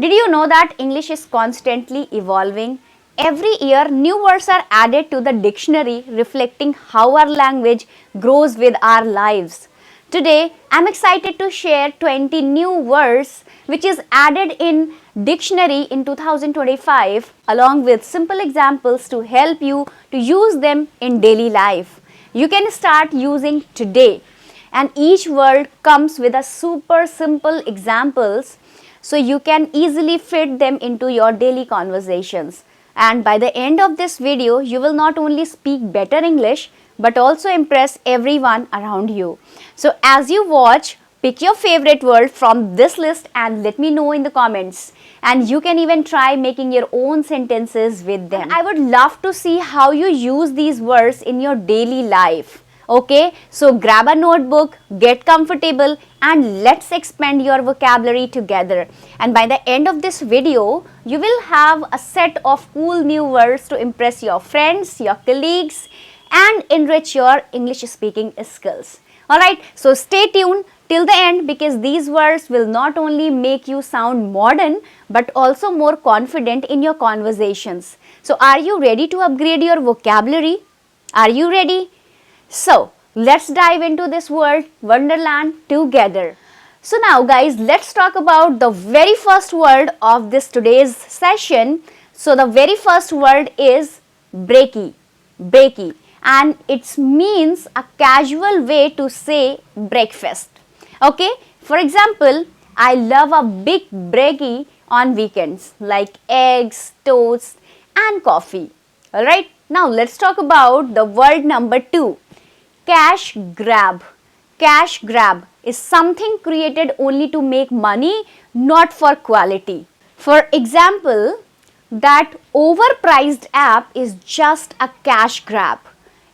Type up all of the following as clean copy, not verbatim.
Did you know that English is constantly evolving? Every year, new words are added to the dictionary, reflecting how our language grows with our lives. Today, I'm excited to share 20 new words which is added in dictionary in 2025 along with simple examples to help you to use them in daily life. You can start using today, and each word comes with a super simple examples so you can easily fit them into your daily conversations. And by the end of this video, you will not only speak better English but also impress everyone around you. So as you watch, pick your favorite word from this list and let me know in the comments. And you can even try making your own sentences with them. I would love to see how you use these words in your daily life. Okay, so grab a notebook, get comfortable, and let's expand your vocabulary together. And by the end of this video, you will have a set of cool new words to impress your friends, your colleagues, and enrich your English speaking skills. Alright, so stay tuned till the end because these words will not only make you sound modern but also more confident in your conversations. So are you ready to upgrade your vocabulary? Are you ready? So let's dive into this word wonderland together. So now guys, let's talk about the very first word of this today's session. So the very first word is breaky. Breaky, and it means a casual way to say breakfast. Okay, for example, I love a big breaky on weekends like eggs, toast and coffee. Alright, now let's talk about the word number 2. Cash grab. Cash grab is something created only to make money, not for quality. For example, that overpriced app is just a cash grab.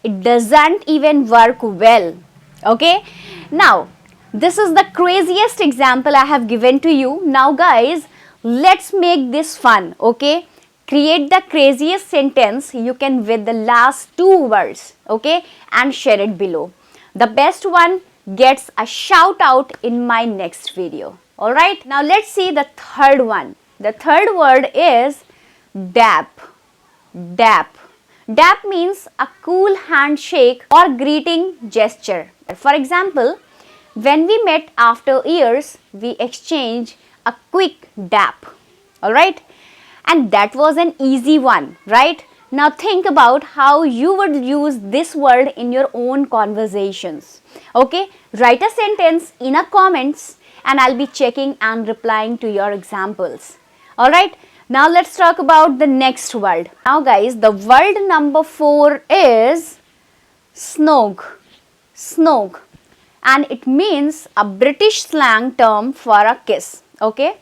It doesn't even work well. Okay? Now, this is the craziest example I have given to you. Now guys, let's make this fun. Okay? Create the craziest sentence you can with the last 2 words, okay, and share it below. The best one gets a shout out in my next video. Alright, now let's see the third one. The third word is dap. Dap. Dap means a cool handshake or greeting gesture. For example, when we met after years, we exchanged a quick dap. Alright. And that was an easy one, right? Now think about how you would use this word in your own conversations. Okay, write a sentence in a comments and I'll be checking and replying to your examples. Alright, now let's talk about the next word. Now guys, the word number 4 is Snoke. Snoke. And it means a British slang term for a kiss. Okay.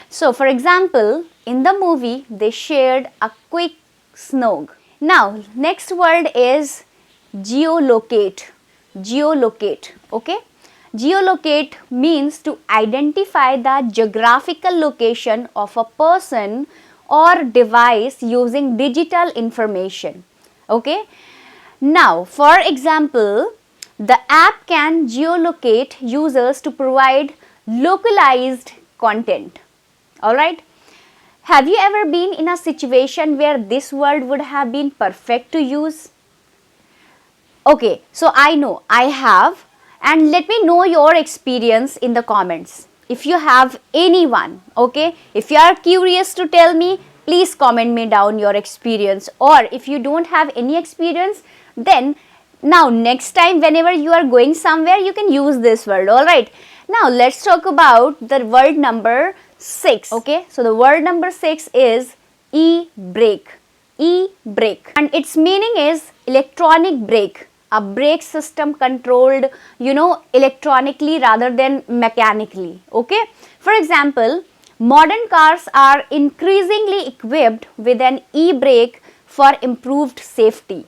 So for example, in the movie, they shared a quick snog. Now, next word is geolocate. Geolocate, okay? Geolocate means to identify the geographical location of a person or device using digital information, okay? Now, for example, the app can geolocate users to provide localized content, alright? Have you ever been in a situation where this word would have been perfect to use? Okay, so I know I have, and let me know your experience in the comments. If you have anyone, okay, if you are curious to tell me, please comment me down your experience. Or if you don't have any experience, then now next time whenever you are going somewhere, you can use this word, alright. Now let's talk about the word number 6. Okay, so the word number 6 is eBrak. eBrak, and its meaning is electronic brake, a brake system controlled, electronically rather than mechanically. Okay, for example, modern cars are increasingly equipped with an eBrak for improved safety.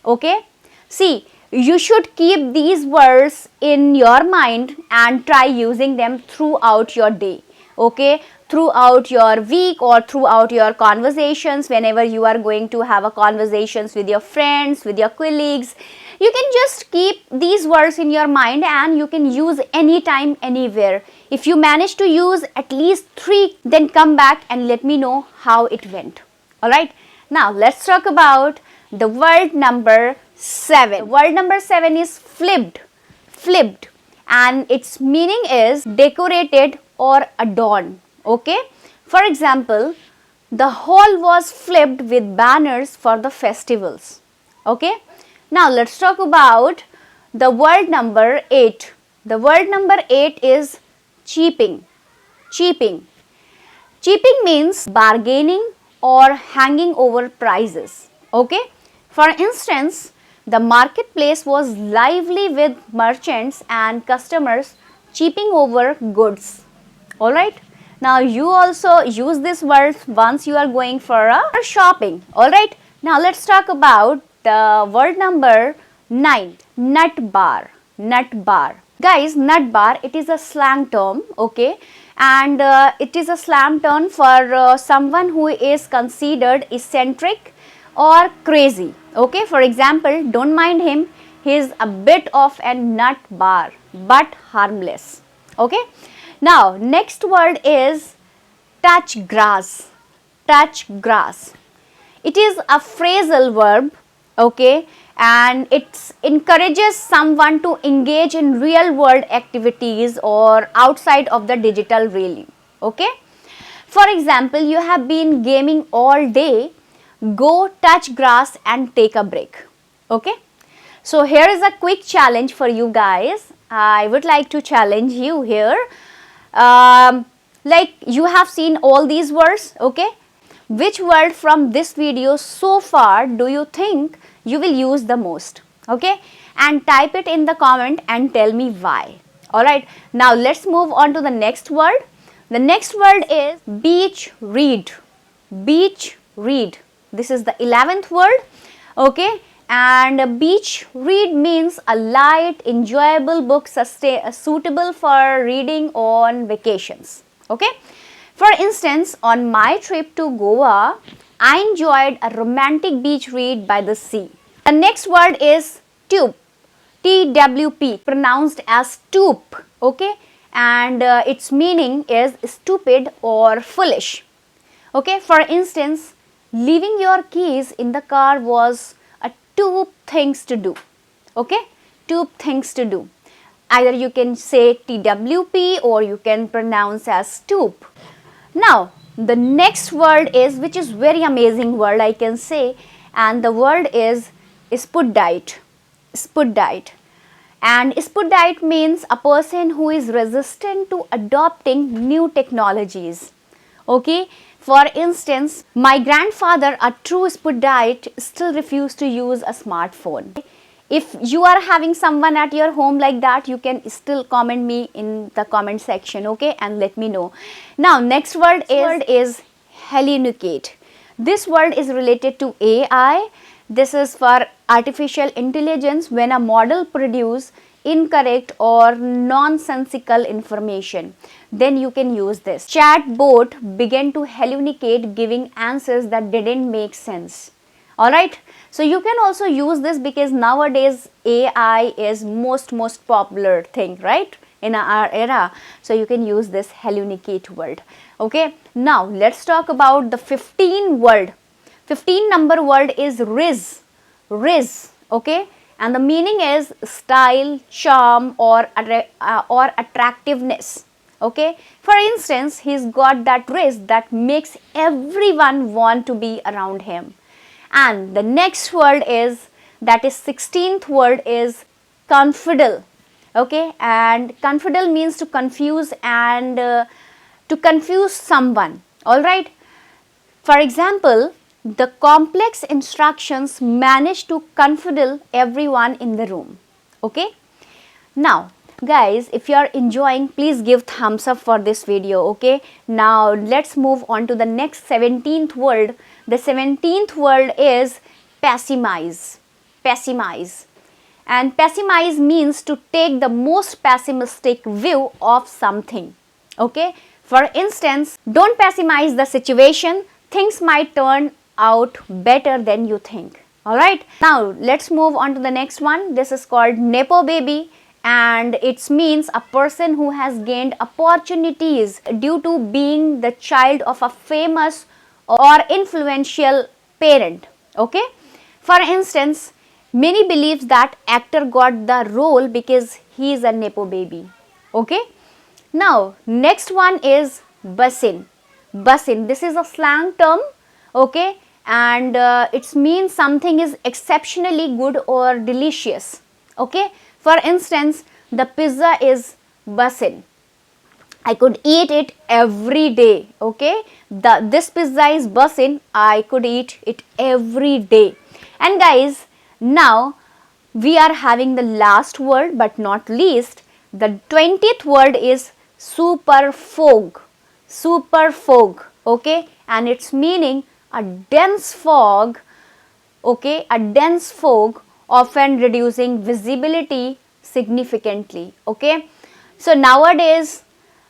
Okay, see, you should keep these words in your mind and try using them throughout your day. Okay, throughout your week or throughout your conversations, whenever you are going to have a conversations with your friends, with your colleagues, You can just keep these words in your mind and you can use anytime, anywhere. If you manage to use at least 3, then come back and let me know how it went. Alright, now let's talk about the word number 7. The word number 7 is flipped. Flipped, and its meaning is decorated or adorned. Okay, for example, the hall was flipped with banners for the festivals. Okay, now let's talk about the word number 8. The word number 8 is cheaping. Cheaping. Cheaping means bargaining or hanging over prices. Okay, for instance, the marketplace was lively with merchants and customers cheaping over goods. Alright, now you also use this word once you are going for a shopping. Alright, now let's talk about the word number 9, Nutbar. Nutbar. Guys, Nutbar, it is a slang term, okay, and it is a slang term for someone who is considered eccentric or crazy. Okay, for example, don't mind him, he is a bit of a nut bar but harmless. Okay, now next word is touch grass. Touch grass. It is a phrasal verb, okay, and it encourages someone to engage in real world activities or outside of the digital realm. Okay, for example, you have been gaming all day, go touch grass and take a break. Okay, so here is a quick challenge for you guys. I would like to challenge you here. Like you have seen all these words, okay, which word from this video so far do you think you will use the most? Okay, and type it in the comment and tell me why. Alright, now let's move on to the next word. The next word is beach read. Beach read. This is the 11th word, okay, and beach read means a light, enjoyable book suitable for reading on vacations. Okay, for instance, on my trip to Goa, I enjoyed a romantic beach read by the sea. The next word is tube. TWP, pronounced as toop, okay, and its meaning is stupid or foolish. Okay, for instance, leaving your keys in the car was a two things to do. Okay, two things to do. Either you can say TWP or you can pronounce as stoop. Now, the next word is, which is very amazing word I can say, and the word is spuddite. Spuddite. And spuddite means a person who is resistant to adopting new technologies. Okay, for instance, my grandfather, a true spuddite, still refused to use a smartphone. If you are having someone at your home like that, you can still comment me in the comment section, okay, and let me know. Now, next word is helicate. This word is related to AI. This is for artificial intelligence when a model produces incorrect or nonsensical information. Then you can use this. Chatbot began to helicate, giving answers that didn't make sense. Alright, so you can also use this because nowadays AI is most popular thing, right, in our era. So you can use this helicate word. Okay, now let's talk about the 15 word. 15 number word is riz. Riz, okay, and the meaning is style, charm or attractiveness. Okay, for instance, he's got that riz that makes everyone want to be around him. And the next word is, that is 16th word is confidel. Okay, and confidel means to confuse and to confuse someone. Alright, for example, the complex instructions managed to confidel everyone in the room. Okay, now guys, if you are enjoying, please give thumbs up for this video. Okay, now let's move on to the next 17th word. The 17th word is pessimize. Pessimize. And pessimize means to take the most pessimistic view of something. Okay, for instance, don't pessimize the situation, things might turn out better than you think. Alright, now let's move on to the next one. This is called nepo baby, and it means a person who has gained opportunities due to being the child of a famous or influential parent. Okay, for instance, many believes that actor got the role because he is a nepo baby. Okay, now next one is bsin. Bsin, this is a slang term. Okay, and it means something is exceptionally good or delicious. Okay, for instance, the pizza is bsin. I could eat it every day. Okay, this pizza is bsin. I could eat it every day. And guys, now we are having the last word but not least. The 20th word is super fog. Super fog. Okay, and its meaning a dense fog. Okay, a dense fog, often reducing visibility significantly. Okay, so nowadays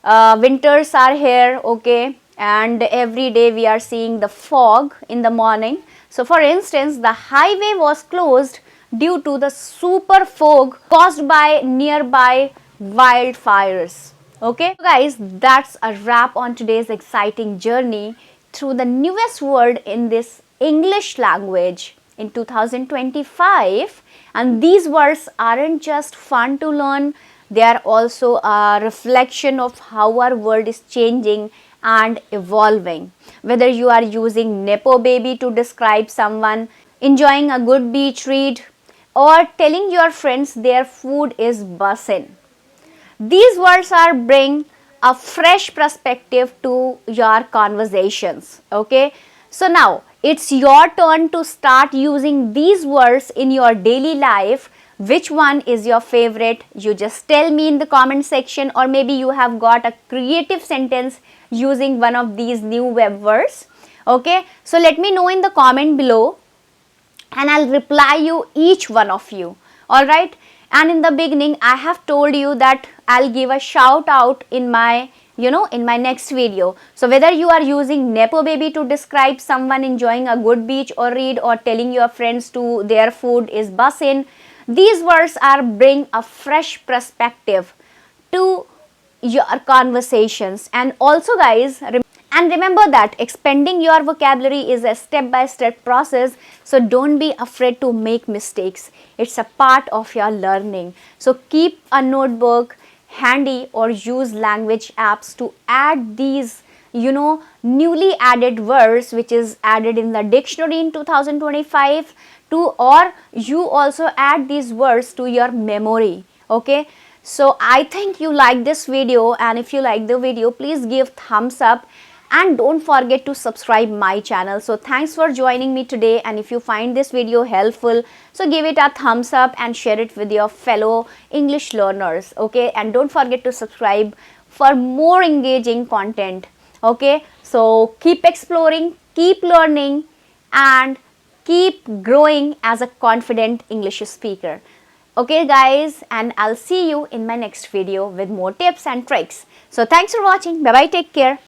winters are here. Okay, and every day we are seeing the fog in the morning. So for instance, the highway was closed due to the super fog caused by nearby wildfires. Okay, so guys, that's a wrap on today's exciting journey through the newest word in this English language in 2025. And these words aren't just fun to learn, they are also a reflection of how our world is changing and evolving. Whether you are using nepo baby to describe someone enjoying a good beach read, or telling your friends their food is bsin, these words are bring a fresh perspective to your conversations. Okay, so now it's your turn to start using these words in your daily life. Which one is your favorite? You just tell me in the comment section, or maybe you have got a creative sentence using one of these new web words. Okay, so let me know in the comment below and I'll reply you each one of you. Alright, and in the beginning I have told you that I'll give a shout out in my in my next video. So whether you are using nepo baby to describe someone enjoying a good beach or read, or telling your friends to their food is bsin, these words are bring a fresh perspective to your conversations. And also guys, remember that expanding your vocabulary is a step-by-step process, so don't be afraid to make mistakes. It's a part of your learning. So keep a notebook handy or use language apps to add these newly added words which is added in the dictionary in 2025 to, or you also add these words to your memory. Okay, so I think you like this video, and if you like the video, please give thumbs up and don't forget to subscribe my channel. So thanks for joining me today, and if you find this video helpful, so give it a thumbs up and share it with your fellow English learners. Okay, and don't forget to subscribe for more engaging content. Okay, so keep exploring, keep learning, and keep growing as a confident English speaker. Okay guys, and I'll see you in my next video with more tips and tricks. So thanks for watching. Bye bye, take care.